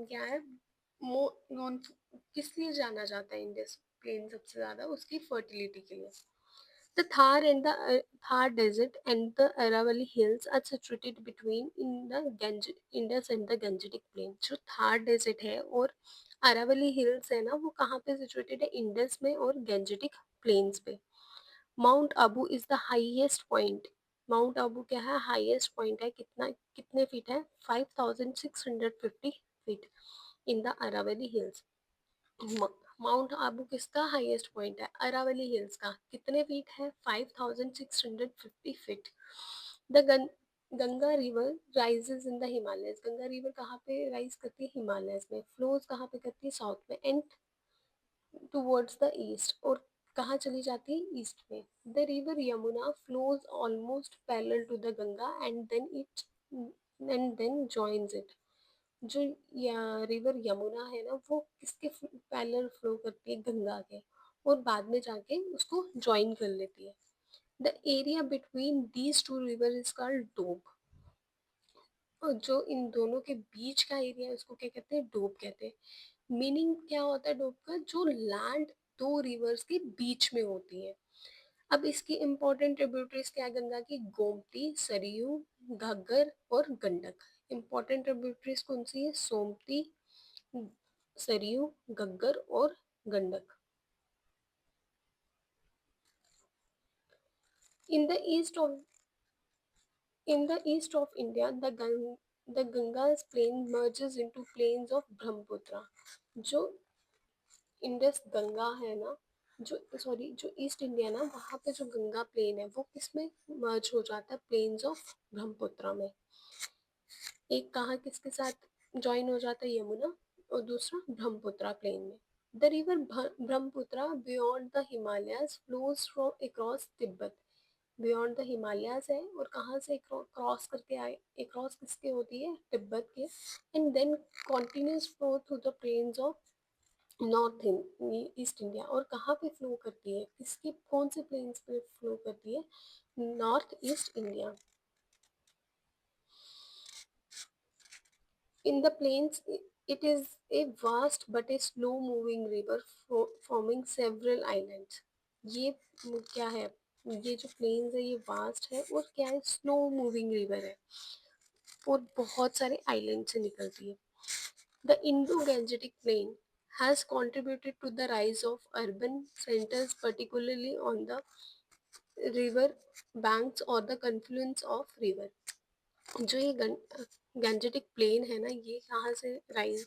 क्या है, नॉन, किस लिए जाना जाता है इंडस प्लेन सबसे ज्यादा? उसकी फर्टिलिटी के लिए। The Thar and the Thar Desert and the Aravalli Hills are situated between in the Indus and the Gangetic Plain. जो थार डेजर्ट है और अरावली हिल्स है ना, वो कहाँ पे सिचुएटेड है? इंडस में और गेंजेटिक प्लेन्स पे। Mount Abu is the highest point. Mount Abu क्या है? हाईएस्ट पॉइंट है। कितना, कितने फीट है? 5650 feet in the Aravalli hills. Mount Abu किसका हाईएस्ट पॉइंट है? अरावली हिल्स का। कितने फीट है? 5650 feet. The Ganga river rises in the Himalayas. Ganga river कहाँ पे राइज करती है? हिमालयस में। फ्लोज कहाँ पे करती है? साउथ में एंड टुवर्ड्स द ईस्ट। और कहाँ चली जाती है? ईस्ट में। The river Yamuna flows almost parallel to the Ganga and then joins it. जो या रिवर यमुना है ना, वो किसके पैरेलल फ्लो करती है? गंगा के। और बाद में जाके उसको ज्वाइन कर लेती है। The area between these two river is called doab. और जो इन दोनों के बीच का एरिया है उसको क्या कहते हैं? डोब कहते हैं। मीनिंग क्या होता है डोब का? जो लैंड दो रिवर्स के बीच में होती है। अब इसकी इंपॉर्टेंट ट्रिब्यूटरीज क्या है गंगा की? गोमती, सरयू, घग्गर और गंडक। इंपॉर्टेंट ट्रिब्यूटरीज कौन सी है? सोमती, सरयू, घग्गर और Gandak. In the east of In the east of India, the Ganga's plain merges into plains of Brahmaputra. जो इंडस गंगा है ना, जो ईस्ट इंडिया ना, वहाँ पे जो गंगा प्लेन है वो किसमें मर्ज हो जाता है? प्लेन्स ऑफ ब्रह्मपुत्र में। एक कहाँ किसके साथ ज्वाइन हो जाता है? यमुना। और दूसरा ब्रह्मपुत्र प्लेन में। The river Brahmaputra beyond the Himalayas flows from across Tibet. Beyond the Himalayas है और कहाँ से क्रॉस करके आए? क्रॉस किसके होती है? तिब्बत के। And then continues flow through the plains of north east India. और कहाँ पे फ्लो करती है? किसकी, कौन से प्लेन्स पे फ्लो करती है? North east India. In the plains, it is a vast but a slow moving river forming several islands. ये क्या है? ये जो प्लेन्स है ये वास्ट है और क्या है? स्लो मूविंग रिवर है और बहुत सारे आइलैंड से निकलती है। The Indo Gangetic plain has contributed to the rise of urban centers, particularly on the river banks or the confluence of river. जो ये गैंजेटिक प्लेन है ना, ये कहाँ से राइज